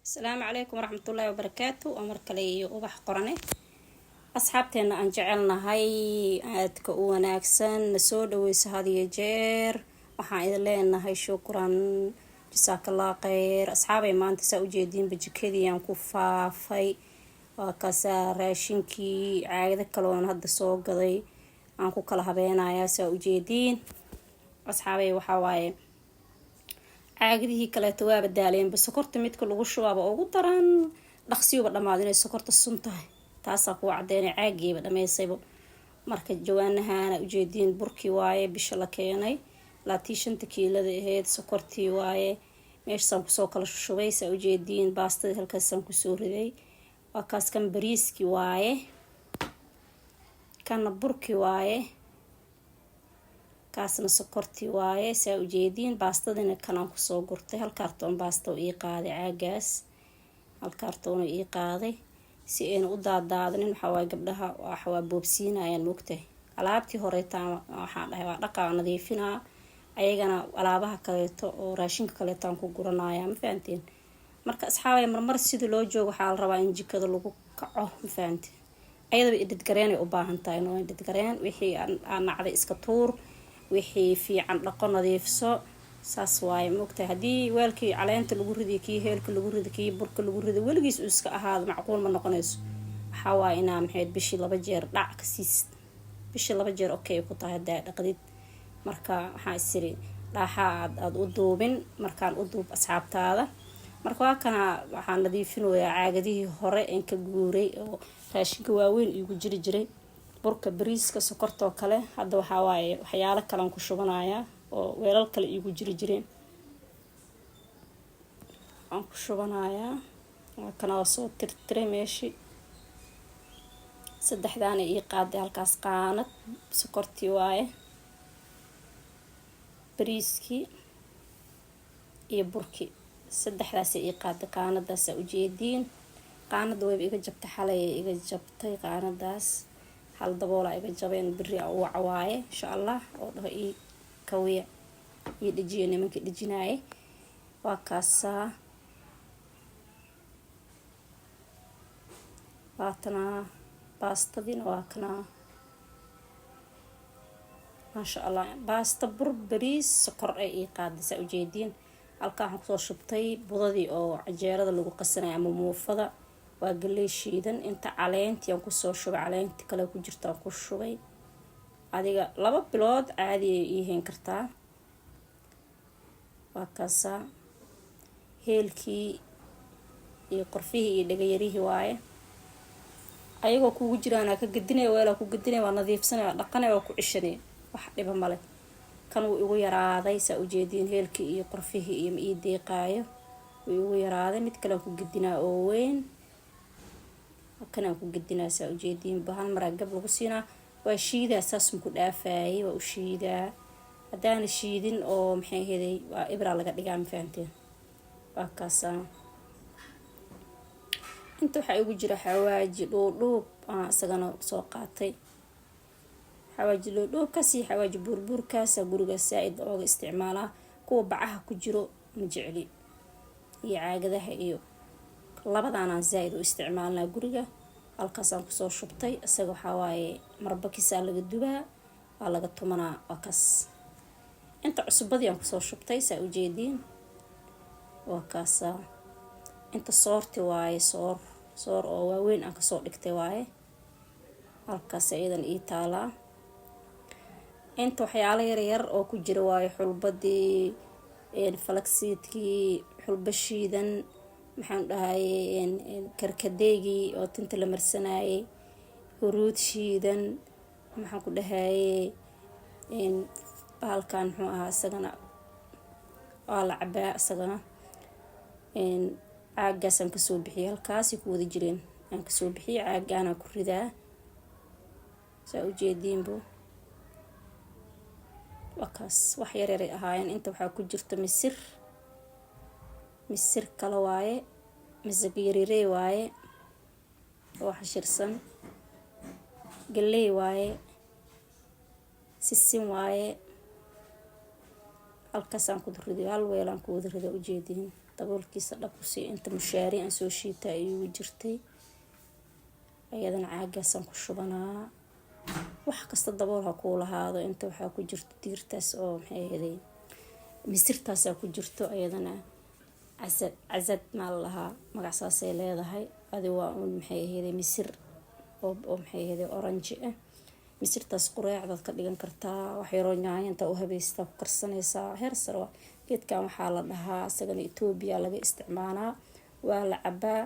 السلام عليكم ورحمة الله وبركاته. وأمر كلي وبح قرني أصحابتنا أن جعلنا هاي عادك وناكسن نسود ويس هذه جير وحايد لنا هاي شكرا جزاك الله خير. أصحابي ما أنت سأوجدين بجكدي أنكو فافي وكسا راشنكي عادك كلون هاد السوق قضي أنكو كلها بينا يا سأوجدين أصحابي وحواي caagidihii kaleeto waaba daaleenba sokorta midka lagu shubaaba ugu daran dhaqsiyuba dhamaad inay sokorta sun tahay taasaa kuwa cadeynay caagiiba dhameysayba. marka jawaanahana ujeediin burkii waaye bisha la keenay 25 kiilada ahayd sokortii waaye meeshaan kusoo kala shubay saa ujeediin baastada halkaasaan kusoo riday waa kaas kan bariiski waaye kana burkii waaye kaasna sokortii waaye saa ujeediin baastadina kanaan kusoo gurtay hal kaartoon baasta oo ii qaaday caagaas hal kaartoon oo ii qaaday si ayna u daadaadinin waxa waay gabdhaha waxa waa boobsiinayaan mugtay alaabtii hore taan waxaan dhahay waa dhaqaa nadiifinaa ayagana alaabaha kaleeto oo raashinka kaleetaan ku guranaya ma fahanteen. marka asxaabay marmar sida loo joogo waxa la rabaa in jikada lagu kaco ma fahanteen ayadaba idid gareen u baahan tahay inoo idid gareen wixii aan nacday iska tuur wixii fiican dhaqo nadiifso saas waaye moogtahay haddii weelkii caleenta lagu riday kii heelka lagu riday kii burka lagu riday weligiis uu iska ahaado macquul ma noqonayso. waxaa waaye inaa maxayd bishii 2 jeer dhac ka siisid bishii 2 jeer okay ku tahay hadaa dhaqdid. marka waxaa isiri dhaaxa aad u duubin markaan u duub asxaabtaada. marka waa kana waxaan nadiifinayaa caagadihii hore in ka guuray oo raashinka waaweyn igu jiri jiray burka bariiska sokorta kale hadda waxa waaye waxyaalo kale aan ku shubanaya oo weelal kale igu jiri jireen aan ku shubanaya kana soo tirtiray meeshii saddexdaan ii qaaday halkaas qaanad sokortii waaye bariiski iyo burki saddexdaas ii qaaday qaanadaas ujeediin qaanada way iga jabtay xalay iga jabtay qaanadaas hal daboola iga jabeen biri oo wacwaaye insha Allah oo dhaho ii kawiya ii dhijiyo nimanka dhijinaaye waa kaasa baatana baastadina waa kana masha Allah baasta bur bariis sokor ay ii qaadaysa ujeediin halka waxaan kusoo shubtay budadii oo cajeerada lagu qasanay ama muufada waa galey shiidan inta caleentii aan kusoo shubay caleentii kale ku jirta ku shubay adiga 2 bilood caadi ay yihiin kartaa. waa kaasa heelkii iyo qorfihii iyo dhagayarihii waaye ayagoo kugu jiraan ka gadinay weela ku gadinay waa nadiifsanay waa dhaqanay waa ku cishanay wax dhiba male kan uu igu yaraaday saa ujeediin heelkii iyo qorfihii iyo ii deeqaayo uu igu yaraaday mid kale ku gadinaa oo weyn kana ku gadinaa saa ujeediin bahan mara gab lagu siinaa waa shiida saas ku dhaafay waa u shiida hadaan shiidin oo maxay heeday waa ibra laga dhigaa ma fahanteen. waa kaasa inta waxa igu jira xawaaji dhuudhuub asagana soo qaatay xawaaji dhuudhuub kasi xawaaji burburkaas guriga saaid oo isticmaalaa kuwa bacaha ku jiro ma jecli iyo caagadaha iyo labadan aan saaid u isticmaalnaa guriga halkaas aan kusoo shubtay asaga waxa waaye marba kiisa laga dubaa waa laga tumanaa waa kaas inta cusubadii aan kusoo shubtay saa ujeediin waa kaasa inta soorti waaye soor oo waaweyn aan kasoo dhigtay waaye halkaas aydan ii taalaa inta waxyaalo yar yar oo ku jira waaye xulbadii falaksiidkii xulba shiidan maxaan dhahay karkadeegii oo tinta la marsanayay huruud shiidan maxaan ku dhahay baalkan muxuu ahaa isagana waa la cabaa isagana caagaas aan kasoo bixiyay halkaasi ku wada jireen aan kasoo bixiyay caagaana ku ridaa saa ujeediinbo wakaas wax yar yar ahaayeen inta waxaa ku jirta misir kala waaye misig yarirey waaye oo xashirsan galey waaye sisin waaye halkaas aan ku riday hal weel aan ku wada riday ujeediin daboolkiisa dhab ku sii. Inta mushaari aan soo shiita ayuu jirtay, ayadana caagaasaan ku shubanaa. wax kasta dabool ha kuu lahaado. Inta waxaa ku jirto digirtaas oo maxay ahayd misirtaasaa ku jirto, ayadana casad maa lahaa magac saasay leedahay. adi waa un maxay ahayd misir oo maxay ahayd orange ah. misirtaas qureecdaad ka dhigan kartaa, wax yaroo yaanyo inta u habeystaa ku karsanaysaa. heer sare waa geedkan waxaa la dhahaa isagana Itoobiya laga isticmaalaa, waa la cabaa,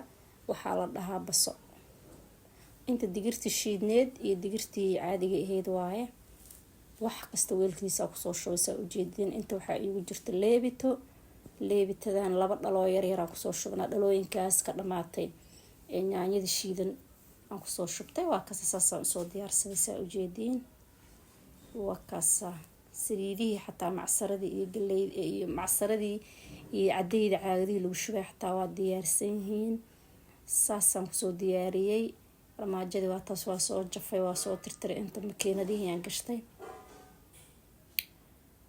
waxaa la dhahaa baso. inta digirtii shiidneed iyo digirtii caadiga ahayd waaye. wax kasta weelkiisa kusoo shubaysaa ujeedin. inta waxaa iigu jirta leebitadan 2 dhaloo yaryar aan kusoo shubnaa. dhalooyinkaas ka dhamaatay ee yaanyada shiidan aan kusoo shubtay. waa kaasa saasaan usoo diyaarsadaysaa ujeediin. waa kaasa saliidihii xataa macsaradii iyo galeyd iyo macsaradii iyo cadayda caagadii lagu shubay xataa waa diyaarsan yihiin. saasaan kusoo diyaariyey. armaajadii waa taas, waa soo jafay, waa soo tirtiray. inta makiinadihii aan gashtay,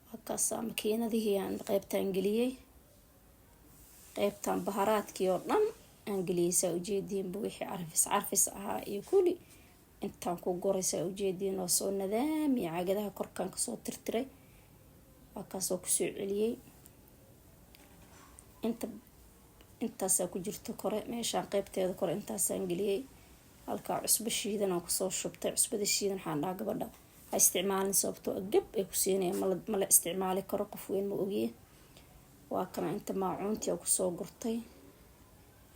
waa kaasa makiinadihii aan qaybtaan geliyey. qaybtaan baharaadkii oo dhan aan geliyeysaa ujeediinba. wixii carfis ahaa iyo kuli intaan ku goraysaa ujeediin. oo soo nadaami caagadaha korkaan kasoo tirtiray, waa kaasoo kusoo celiyey. intaasaa ku jirto kore, meeshaan qaybteeda kore intaasaan geliyey. halkaa cusbo shiidan aan kusoo shubtay. cusbada shiidan waxaan dhahaa gabadha ha isticmaalin, sababtoo gab ay ku siinaya, mala isticmaali karo, qof weyn ma ogiye. waa kana inta maacuuntii aan kusoo gurtay.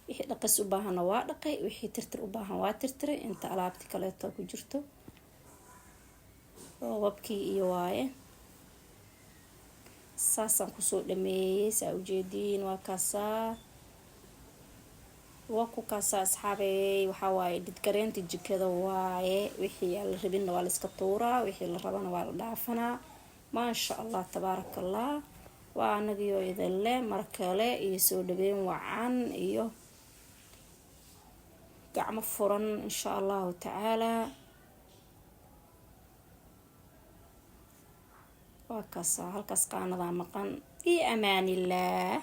wixii dhaqis u baahanna waa dhaqay, wixii tirtir u baahan waa tirtiray. inta alaabti kaleeto ku jirto roobabkii iyo waaye. saasaan kusoo dhameeyey saa ujeediin. waa kaasaa waa ku kaasaa asxaabey. waxaa waaye dhidgareenta jikada waaye. wixii aan la rabinna waa la iska tuuraa, wixii la rabana waa la dhaafanaa. maasha allah tabaarakallah. waa anagiyoo idin leh mar kale iyo soo dhaweyn wacan iyo gacmo furan insha allahu tacaalaa. waa kaasaa halkaas qaanadaa maqan. fi amaanillaah.